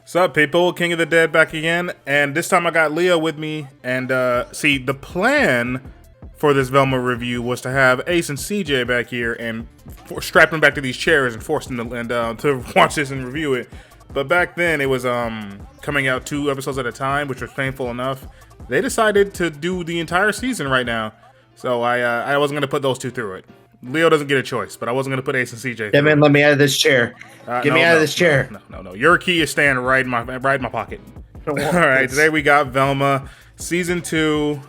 Sup, people? King of the Dead back again, and this time I got Leo with me. And see, the plan for this Velma review was to have Ace and CJ back here and strap them back to these chairs and force them to watch this and review it. But back then, it was coming out 2 episodes at a time, which was painful enough. They decided to do the entire season right now, so I wasn't gonna put those two through it. Leo doesn't get a choice, but I wasn't gonna put Ace and CJ. Yeah, man, let me out of this chair. Get me out of this chair. No. Your key is staying right in my pocket. All right, today we got Velma, season 2.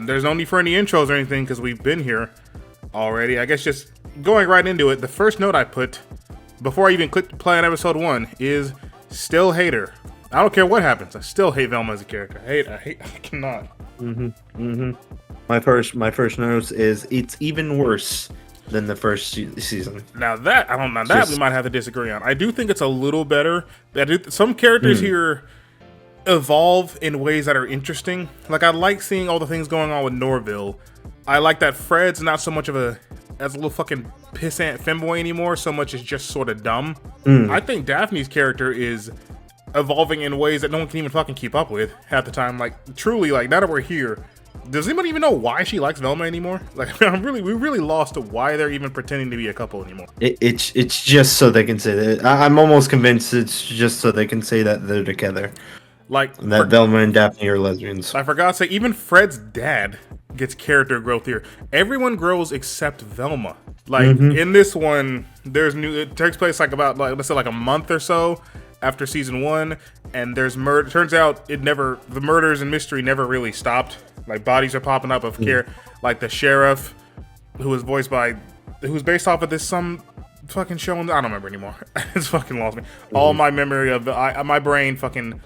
There's no need for any intros or anything because we've been here already. I guess just going right into it. The first note I put before I even clicked play on episode 1 is still hate her. I don't care what happens. I still hate Velma as a character. I cannot. My first note is it's even worse than the first season. Now that I don't know, that we might have to disagree on. I do think it's a little better. Some characters here evolve in ways that are interesting. Like I like seeing all the things going on with Norville. I like that Fred's not so much of a little fucking pissant femboy anymore, so much as just sort of dumb. I think Daphne's character is evolving in ways that no one can even fucking keep up with half the time. Like truly, like now that we're here, does anybody even know why she likes Velma anymore? Like, we really lost to why they're even pretending to be a couple anymore. It's just so they can say that. I'm almost convinced it's just so they can say that they're together. Like that Velma and Daphne are lesbians. I forgot to say, even Fred's dad gets character growth here. Everyone grows except Velma. Like in this one, it takes place like about let's say like a month or so after season 1, and there's murder. Turns out the murders and mystery never really stopped. Like bodies are popping up of like the sheriff, who's based off of this some fucking show. I don't remember anymore. It's fucking lost me. All my memory of my brain fucking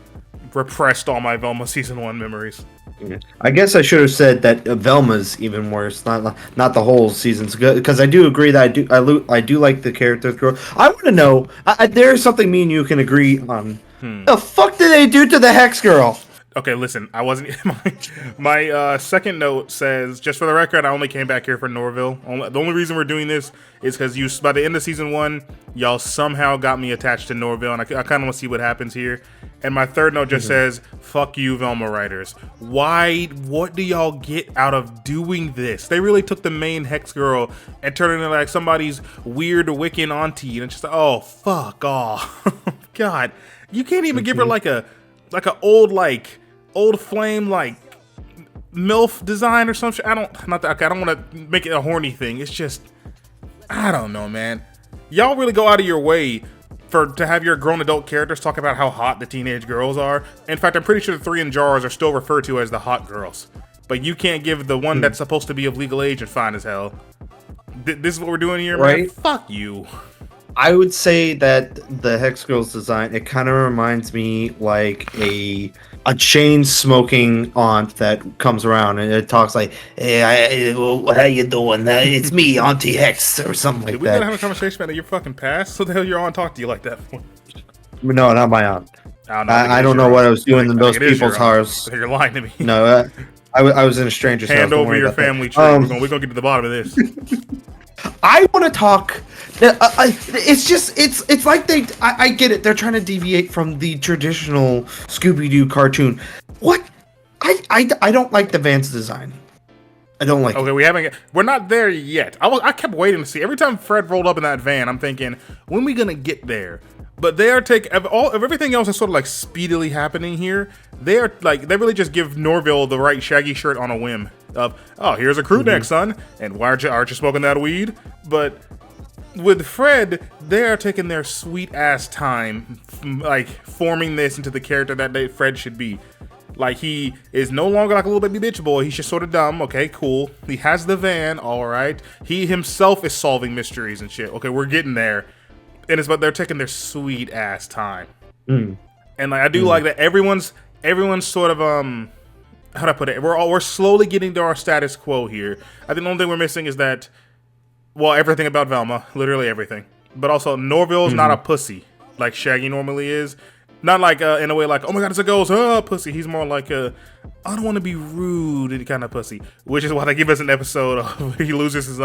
repressed all my Velma season 1 memories. I guess I should have said that Velma's even worse, not the whole season's good, because I do agree that I do like the characters growth. I want to know, there's something me and you can agree on. The fuck did they do to the Hex Girl? Okay, listen, I wasn't. My second note says, just for the record, I only came back here for Norville. The only reason we're doing this is because by the end of season 1, y'all somehow got me attached to Norville, and I kind of want to see what happens here. And my third note just says, fuck you, Velma writers. Why? What do y'all get out of doing this? They really took the main Hex Girl and turned her into like somebody's weird Wiccan auntie, and it's just like, oh, fuck off. God, you can't even give her like a old flame like MILF design or some shit. I don't want to make it a horny thing. It's just, I don't know, man. Y'all really go out of your way to have your grown adult characters talk about how hot the teenage girls are. In fact, I'm pretty sure the 3 in jars are still referred to as the hot girls. But you can't give the one that's supposed to be of legal age and fine as hell. This is what we're doing here, right? Man? Fuck you. I would say that the Hex Girl's design, it kind of reminds me like a chain smoking aunt that comes around and it talks like, "Hey, how you doing? It's me, Auntie Hex," or something like that. We gotta have a conversation about your fucking past. So the hell your aunt talk to you like that for? No, not my aunt. I don't know what I was doing in those people's house. You're lying to me. No, I was in a stranger's house. Hand over your family tree. We're gonna get to the bottom of this. I want to talk. It's like I get it. They're trying to deviate from the traditional Scooby-Doo cartoon. What? I don't like the Vance design. I don't like. Okay, we're not there yet. I kept waiting to see. Every time Fred rolled up in that van, I'm thinking, when are we gonna get there? But they are everything else is sort of like speedily happening here. They really just give Norville the right shaggy shirt on a whim. Oh, here's a crew neck, son. And why aren't you smoking that weed? But with Fred, they are taking their sweet ass time, like forming this into the character that Fred should be. Like he is no longer like a little baby bitch boy. He's just sort of dumb. Okay, cool. He has the van. All right. He himself is solving mysteries and shit. Okay, we're getting there. And but they're taking their sweet ass time. And like I do like that everyone's sort of how do I put it? We're slowly getting to our status quo here. I think the only thing we're missing is that, well, everything about Velma, literally everything. But also Norville's not a pussy like Shaggy normally is. Not like in a way like, oh my god, it's a ghost, pussy. He's more like I don't want to be rude kind of pussy. Which is why they give us an episode of he loses his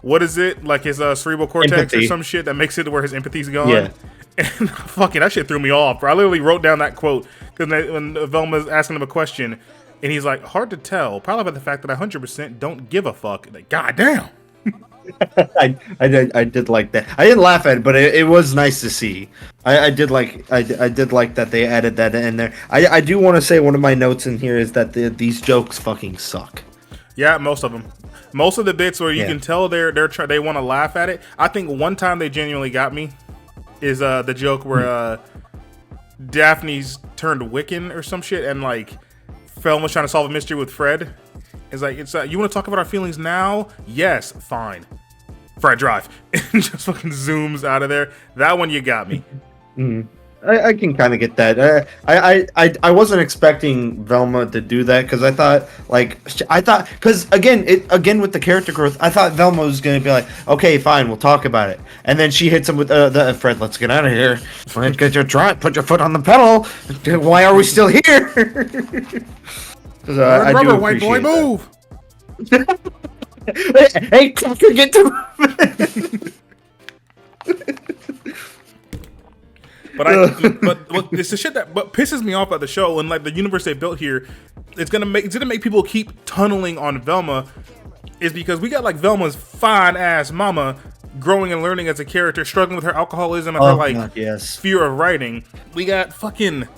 what is it, like his cerebral cortex or some shit that makes it to where his empathy's gone. And fucking that shit threw me off, bro. I literally wrote down that quote because when Velma's asking him a question, and he's like, hard to tell, probably about the fact that I 100% don't give a fuck. Like, goddamn. I did like that. I didn't laugh at it, but it was nice to see. I did like that they added that in there. I do want to say one of my notes in here is that these jokes fucking suck. Yeah, most of them. Most of the bits where you can tell they want to laugh at it. I think one time they genuinely got me is the joke where Daphne's turned Wiccan or some shit, and like Velma's trying to solve a mystery with Fred. It's like, you want to talk about our feelings now? Yes, fine. Fred, drive. And just fucking zooms out of there. That one, you got me. I can kind of get that. I wasn't expecting Velma to do that because I thought because again with the character growth, I thought Velma was gonna be like, okay, fine, we'll talk about it, and then she hits him with the Fred, let's get out of here. Put your foot on the pedal. Why are we still here? I do appreciate white boy, move. Hey, Tucker, get to. But it's the shit that pisses me off about the show and like the universe they built here. It's gonna make people keep tunneling on Velma, is because we got like Velma's fine ass mama growing and learning as a character, struggling with her alcoholism and her fear of writing. We got fucking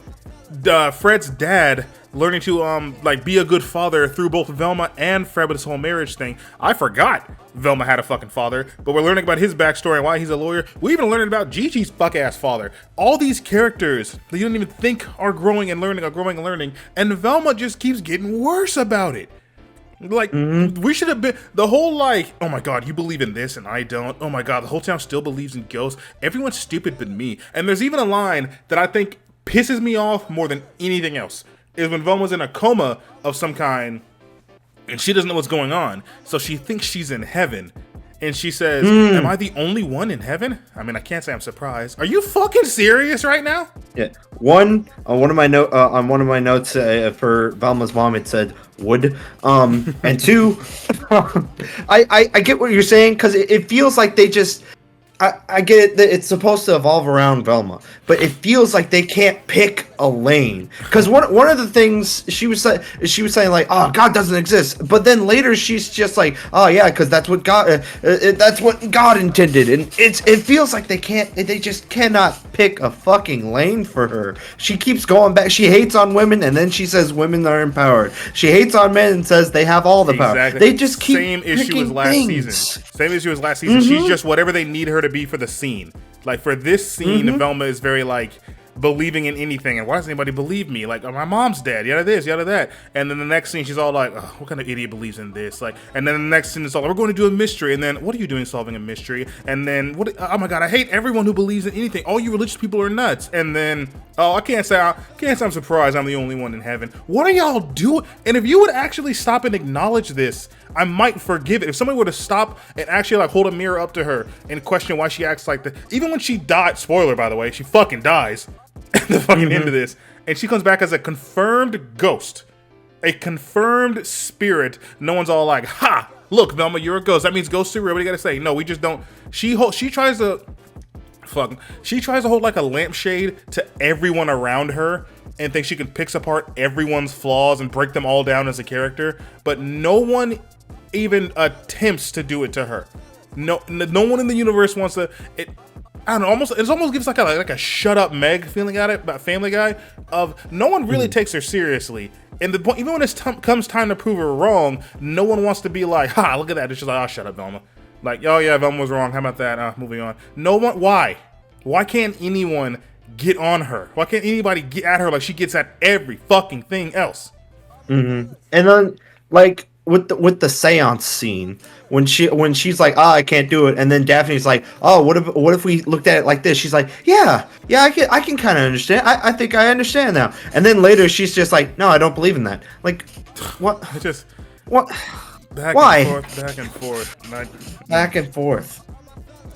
Fred's dad learning to like be a good father through both Velma and Fred with this whole marriage thing. I forgot Velma had a fucking father, but we're learning about his backstory and why he's a lawyer. We even learning about Gigi's fuck ass father. All these characters that you don't even think are growing and learning, and Velma just keeps getting worse about it. Like, we should have been the whole like, oh my god, you believe in this and I don't. Oh my god, the whole town still believes in ghosts. Everyone's stupid but me. And there's even a line that I think pisses me off more than anything else, is when Velma's in a coma of some kind and she doesn't know what's going on, so she thinks she's in heaven, and she says, am I the only one in heaven? I mean, I can't say I'm surprised. Are you fucking serious right now? Yeah. On one of my notes for Velma's mom, it said wood. And two, I get what you're saying, because it feels like they just. I get it that it's supposed to evolve around Velma, but it feels like they can't pick a lane. Because one of the things she was saying like, oh, God doesn't exist, but then later she's just like, oh yeah, because that's what God intended, and it feels like they just cannot pick a fucking lane for her. She keeps going back. She hates on women, and then she says women are empowered. She hates on men and says they have all the power. They just keep same issue as last season. Same issue as last season. She's just whatever they need her to be for the scene. Like for this scene, Velma is very like believing in anything, and why does anybody believe me? Like, oh, my mom's dead, yada this, yada that. And then the next scene, she's all like, oh, what kind of idiot believes in this? Like, and then the next scene is all, we're going to do a mystery. And then, what are you doing solving a mystery? And then, oh my god, I hate everyone who believes in anything. All you religious people are nuts. And then, oh, I can't say I'm surprised I'm the only one in heaven. What are y'all doing? And if you would actually stop and acknowledge this, I might forgive it. If somebody were to stop and actually like hold a mirror up to her and question why she acts like that. Even when she died, spoiler by the way, she fucking dies at the fucking end of this, and she comes back as a confirmed ghost, a confirmed spirit. No one's all like, ha, look, Velma, you're a ghost. That means ghosts are real. What do you gotta say? No, we just don't. She tries to hold like a lampshade to everyone around her and thinks she can pick apart everyone's flaws and break them all down as a character, but no one even attempts to do it to her. No one in the universe wants to. I don't know. It almost gives like a shut up Meg feeling at it about Family Guy. Of no one really takes her seriously, and the point, even when it comes time to prove her wrong, no one wants to be like, ha, look at that. It's just like, oh, shut up, Velma. Like, oh yeah, Velma was wrong. How about that? Moving on. No one. Why? Why can't anyone get on her? Why can't anybody get at her like she gets at every fucking thing else? And then like with the seance scene, when she's like, I can't do it, and then Daphne's like, oh, what if we looked at it like this? She's like, yeah, I can kind of understand. I think I understand now. And then later she's just like, no, I don't believe in that. Like, what? What? Why? Back and forth. Back and forth.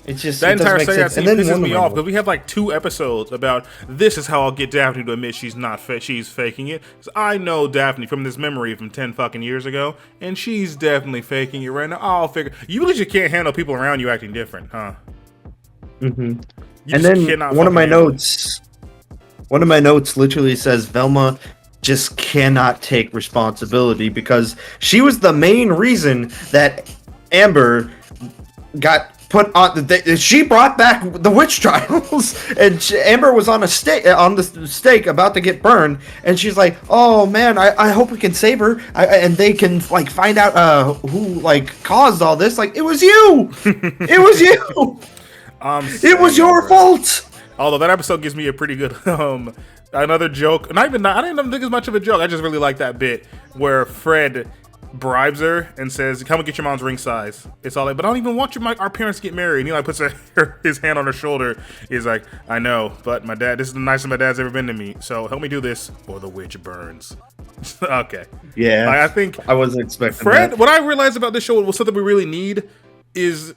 It's just that entire seance scene pisses me off because we have like 2 episodes about this is how I'll get Daphne to admit she's not she's faking it. I know Daphne from this memory from 10 fucking years ago, and she's definitely faking it right now. I'll figure. You really just can't handle people around you acting different, huh? You And just then cannot one of my fucking handle it. notes literally says Velma just cannot take responsibility because she was the main reason that Amber got put on she brought back the witch trials and Amber was on the stake about to get burned, and she's like, oh man, I hope we can save her, and they can like find out who like caused all this. Like, it was you. It was you. It was your fault. Although that episode gives me a pretty good another joke. I didn't even think it's much of a joke. I just really like that bit where Fred bribes her and says, "Come and get your mom's ring size." It's all like, "But I don't even want our parents to get married." And he like puts his hand on her shoulder. He's like, "I know, but my dad. This is the nicest my dad's ever been to me. So help me do this, or the witch burns." Okay. Yeah. I think I wasn't expecting Fred. that. What I realized about this show was something we really need is,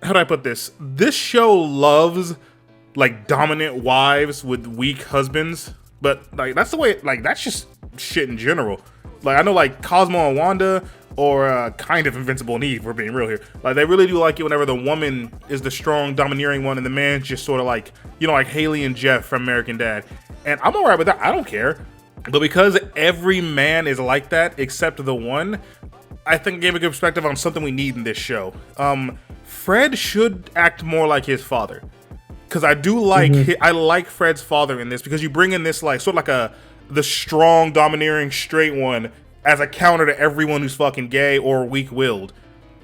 how do I put this? This show loves like dominant wives with weak husbands, but like that's the way. Like that's just shit in general. Like I know like Cosmo and Wanda, or kind of Invincible and Eve. We're being real here. Like they really do like it whenever the woman is the strong, domineering one, and the man's just sort of like, you know, like Haley and Jeff from American Dad. And I'm alright with that. I don't care. But because every man is like that except the one, I think it gave a good perspective on something we need in this show. Fred should act more like his father. Because I do like, I like Fred's father in this, because you bring in this like, sort of like the strong, domineering, straight one as a counter to everyone who's fucking gay or weak-willed.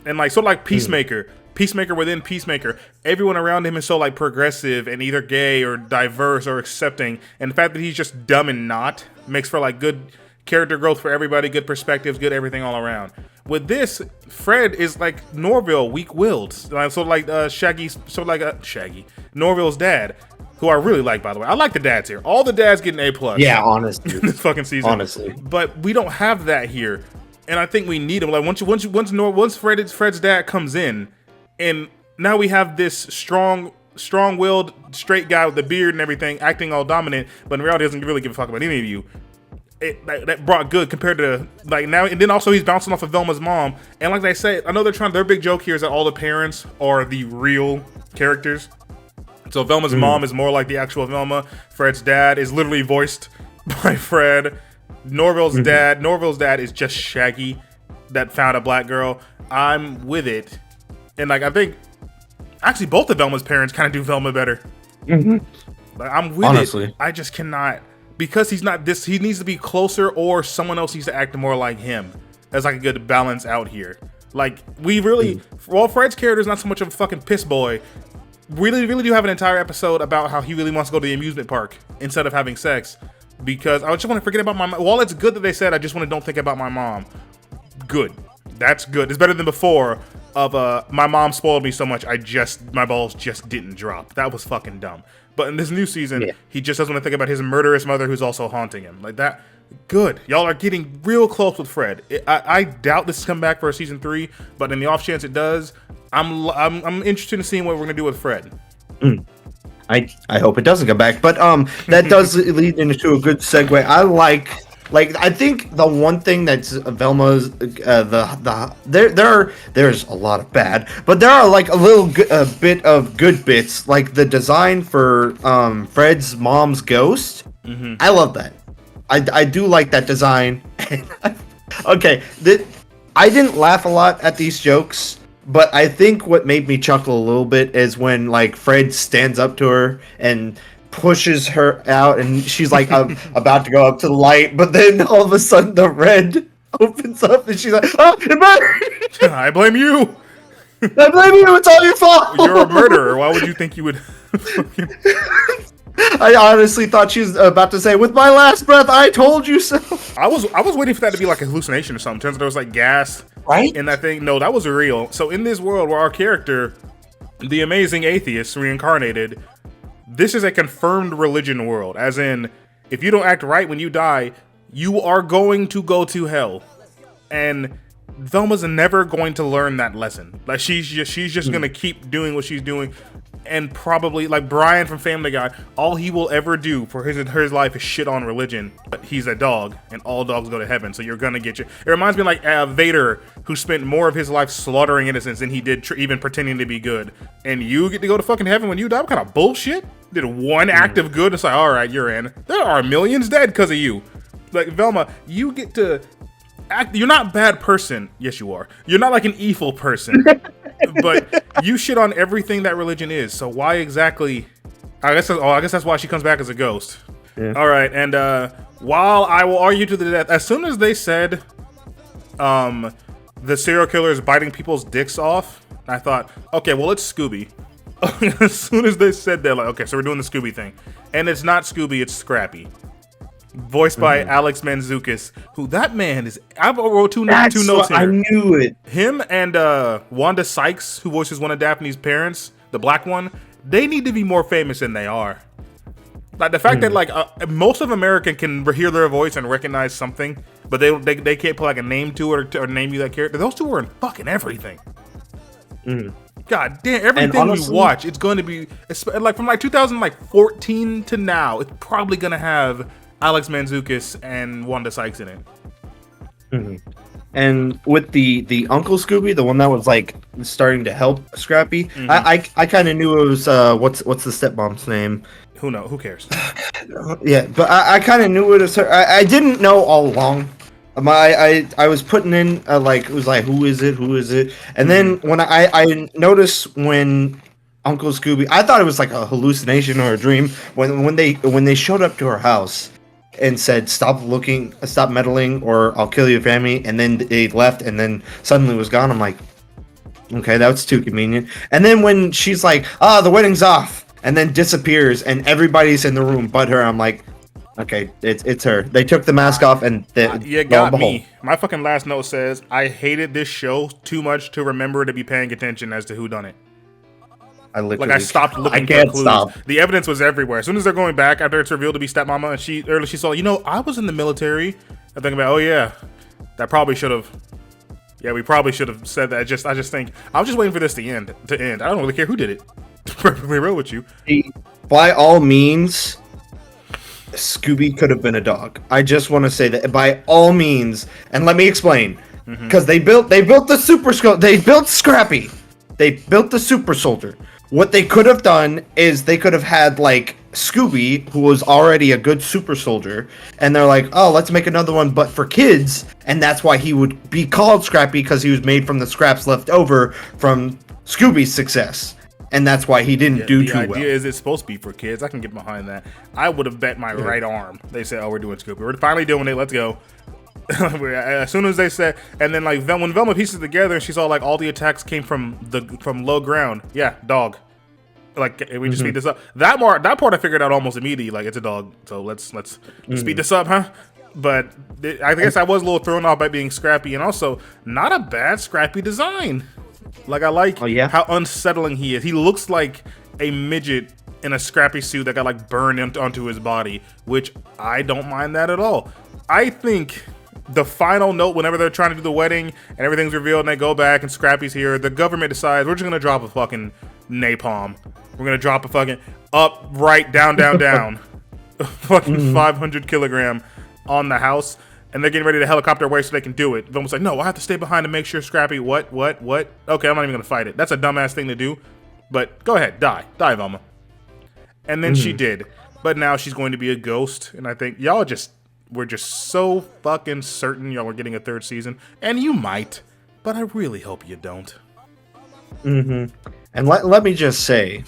And like, sort of like Peacemaker. Peacemaker within Peacemaker. Everyone around him is so like progressive and either gay or diverse or accepting. And the fact that he's just dumb and not makes for like good character growth for everybody, good perspectives, good everything all around. With this, Fred is like Norville, weak-willed, sort of like Shaggy, Norville's dad, who I really like, by the way. I like the dads here. All the dads get an A+. Yeah, honestly. In this fucking season. Honestly. But we don't have that here, and I think we need him. Like once Fred's dad comes in, and now we have this strong-willed, straight guy with the beard and everything, acting all dominant, but in reality doesn't really give a fuck about any of you. That brought good compared to like now, and then also he's bouncing off of Velma's mom. And like they say, I know their big joke here is that all the parents are the real characters. So Velma's mom is more like the actual Velma. Fred's dad is literally voiced by Fred. Norville's dad is just Shaggy that found a black girl. I'm with it, and like I think actually both of Velma's parents kind of do Velma better. Like I'm with it. I just cannot. Because he's not this, he needs to be closer, or someone else needs to act more like him. That's like a good balance out here. Like, we really, while Fred's character is not so much of a fucking piss boy, we really do have an entire episode about how he really wants to go to the amusement park instead of having sex. Because I just want to forget about my mom. While it's good that they said, I just want to don't think about my mom. Good. That's good. It's better than before of my mom spoiled me so much, my balls just didn't drop. That was fucking dumb. But in this new season, he just doesn't want to think about his murderous mother who's also haunting him. Like that, good. Y'all are getting real close with Fred. I doubt this is coming back for a season 3, but in the off chance it does, I'm interested in seeing what we're gonna do with Fred. I hope it doesn't come back, but that does lead into a good segue. I think the one thing that's Velma's there's a lot of bad, but there are like a bit of good bits, like the design for Fred's mom's ghost. I love that. I do like that design. Okay, I didn't laugh a lot at these jokes, but I think what made me chuckle a little bit is when like Fred stands up to her and pushes her out, and she's like about to go up to the light, but then all of a sudden the red opens up and she's like, oh, it mattered. I blame you. I blame you. It's all your fault. You're a murderer. Why would you think you would? I honestly thought she was about to say, with my last breath, I told you so. I was waiting for that to be like a hallucination or something. Turns out there was like gas in that thing. No, that was real. So in this world where our character, the amazing atheist reincarnated, this is a confirmed religion world, as in, if you don't act right when you die, you are going to go to hell. And Velma's never going to learn that lesson. Like she's just gonna keep doing what she's doing, and probably like Brian from Family Guy, all he will ever do for his life is shit on religion. But he's a dog, and all dogs go to heaven. So you're gonna get your. It reminds me of like Vader, who spent more of his life slaughtering innocents than he did even pretending to be good. And you get to go to fucking heaven when you die. What kind of bullshit? Did one act of good? It's like, all right, you're in. There are millions dead because of you. Like Velma, you get to. You're not a bad person. Yes, you are. You're not like an evil person, but you shit on everything that religion is. So why exactly? I guess that's why she comes back as a ghost. Yeah. All right, and while I will argue to the death, as soon as they said, the serial killer is biting people's dicks off, I thought, okay, well it's Scooby. As soon as they said that, like, okay, so we're doing the Scooby thing, and it's not Scooby, it's Scrappy. Voiced by Alex Mantzoukas, who that man is. I wrote two notes here. I knew it. Him and Wanda Sykes, who voices one of Daphne's parents, the black one, they need to be more famous than they are. Like the fact that like most of America can hear their voice and recognize something, but they can't put like a name to it or name you that character. Those two are in fucking everything. God damn, everything honestly, we watch, it's going to be like from like 2014 to now. It's probably going to have Alex Mantzoukas and Wanda Sykes in it. And with the Uncle Scooby, the one that was like starting to help Scrappy, I kind of knew it was what's the stepmom's name? Who cares? Yeah, but I kind of knew it was her. I didn't know all along. I was putting in like it was like who is it? And then when I noticed when Uncle Scooby, I thought it was like a hallucination or a dream when they showed up to her house and said, stop meddling or I'll kill your family. And then they left and then suddenly was gone. I'm like, okay, that was too convenient. And then when she's like, the wedding's off and then disappears and everybody's in the room but her, I'm like, okay, it's her. They took the mask off and you got me. My fucking last note says, I hated this show too much to remember to be paying attention as to who done it. I stopped looking for clues. Stop. The evidence was everywhere. As soon as they're going back after it's revealed to be stepmama, and she saw, I was in the military. I'm thinking about, oh yeah, that probably should have. Yeah, we probably should have said that. I just think I was just waiting for this to end. I don't really care who did it. To be perfectly real with you. By all means, Scooby could have been a dog. I just want to say that by all means, and let me explain, because they built the super skull. They built Scrappy. They built the super soldier. What they could have done is they could have had like Scooby, who was already a good super soldier, and they're like, oh, let's make another one, but for kids, and that's why he would be called Scrappy because he was made from the scraps left over from Scooby's success, and that's why he didn't do too well. The idea is it's supposed to be for kids. I can get behind that. I would have bet my right arm. They said, oh, we're doing Scooby. We're finally doing it. Let's go. As soon as they said, and then like when Velma pieces it together and she saw like all the attacks came from low ground. Yeah, dog. Like we just speed this up. That part I figured out almost immediately. Like it's a dog, so let's speed this up, huh? But I guess I was a little thrown off by being Scrappy, and also not a bad Scrappy design. Like I like how unsettling he is. He looks like a midget in a Scrappy suit that got like burned onto his body, which I don't mind that at all. I think the final note, whenever they're trying to do the wedding and everything's revealed and they go back and Scrappy's here, the government decides we're just gonna drop a fucking napalm. We're gonna drop a fucking up, right, down, fucking 500 kilogram on the house, and they're getting ready to helicopter away so they can do it. Velma's like, no, I have to stay behind to make sure Scrappy. What? Okay, I'm not even gonna fight it. That's a dumbass thing to do, but go ahead, die, Velma. And then she did, but now she's going to be a ghost, and I think we're just so fucking certain y'all are getting a third season, and you might, but I really hope you don't. And let me just say,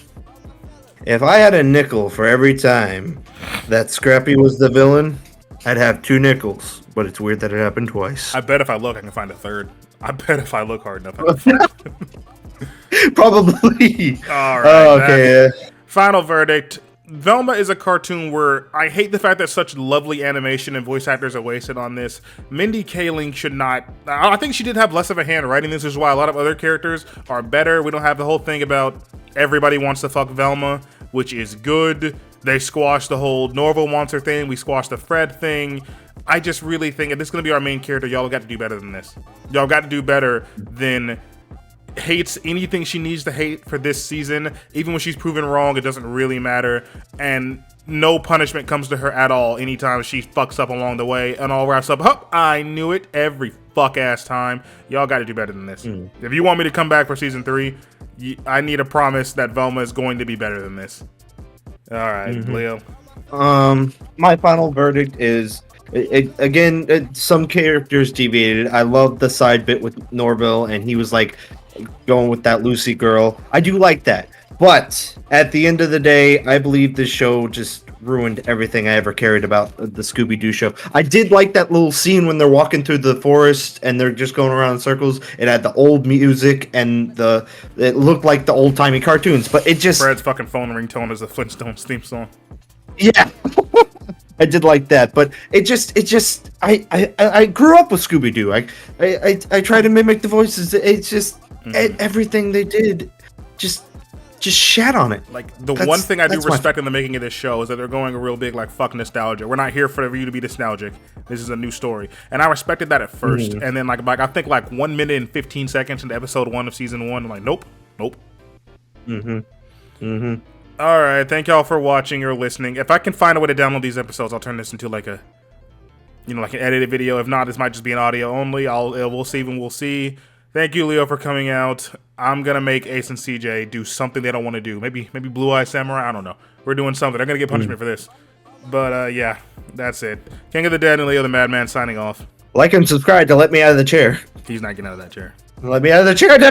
if I had a nickel for every time that Scrappy was the villain, I'd have 2 nickels. But it's weird that it happened twice. I bet if I look, I can find a third. I bet if I look hard enough, I can find Probably. All right. Okay. Final verdict. Velma is a cartoon where I hate the fact that such lovely animation and voice actors are wasted on this. Mindy Kaling should not. I think she did have less of a hand writing this, which is why a lot of other characters are better. We don't have the whole thing about everybody wants to fuck Velma, which is good. They squashed the whole Norville monster thing. We squashed the Fred thing. I just really think if this is going to be our main character, y'all got to do better than this. Y'all got to do better than hates anything she needs to hate for this season. Even when she's proven wrong, it doesn't really matter. And no punishment comes to her at all anytime she fucks up along the way and all wraps up. Oh, I knew it every fuck ass time. Y'all got to do better than this. If you want me to come back for season 3, I need a promise that Velma is going to be better than this. All right, Leo. My final verdict is, some characters deviated. I love the side bit with Norville, and he was like going with that Lucy girl. I do like that. But at the end of the day, I believe this show just ruined everything I ever cared about the Scooby-Doo show. I did like that little scene when they're walking through the forest and they're just going around in circles. It had the old music and it looked like the old-timey cartoons, but it just... Fred's fucking phone ringtone is a Flintstones theme song. Yeah. I did like that, but it just I grew up with Scooby-Doo. I try to mimic the voices. It's just everything they did just shat on it. Like the one thing I do respect in the making of this show is that they're going a real big like fuck nostalgia. We're not here for you to be nostalgic. This is a new story, and I respected that at first, and then like I think like 1 minute and 15 seconds into episode 1 of season 1, I'm like nope. All right, thank y'all for watching or listening. If I can find a way to download these episodes, I'll turn this into like a, like an edited video. If not, this might just be an audio only. We'll see when we'll see. Thank you, Leo, for coming out. I'm gonna make Ace and CJ do something they don't want to do. Maybe Blue Eye Samurai. I don't know. We're doing something. They're gonna get punishment for this. But yeah, that's it. King of the Dead and Leo the Madman signing off. Like and subscribe to let me out of the chair. He's not getting out of that chair. Let me out of the chair, damn it!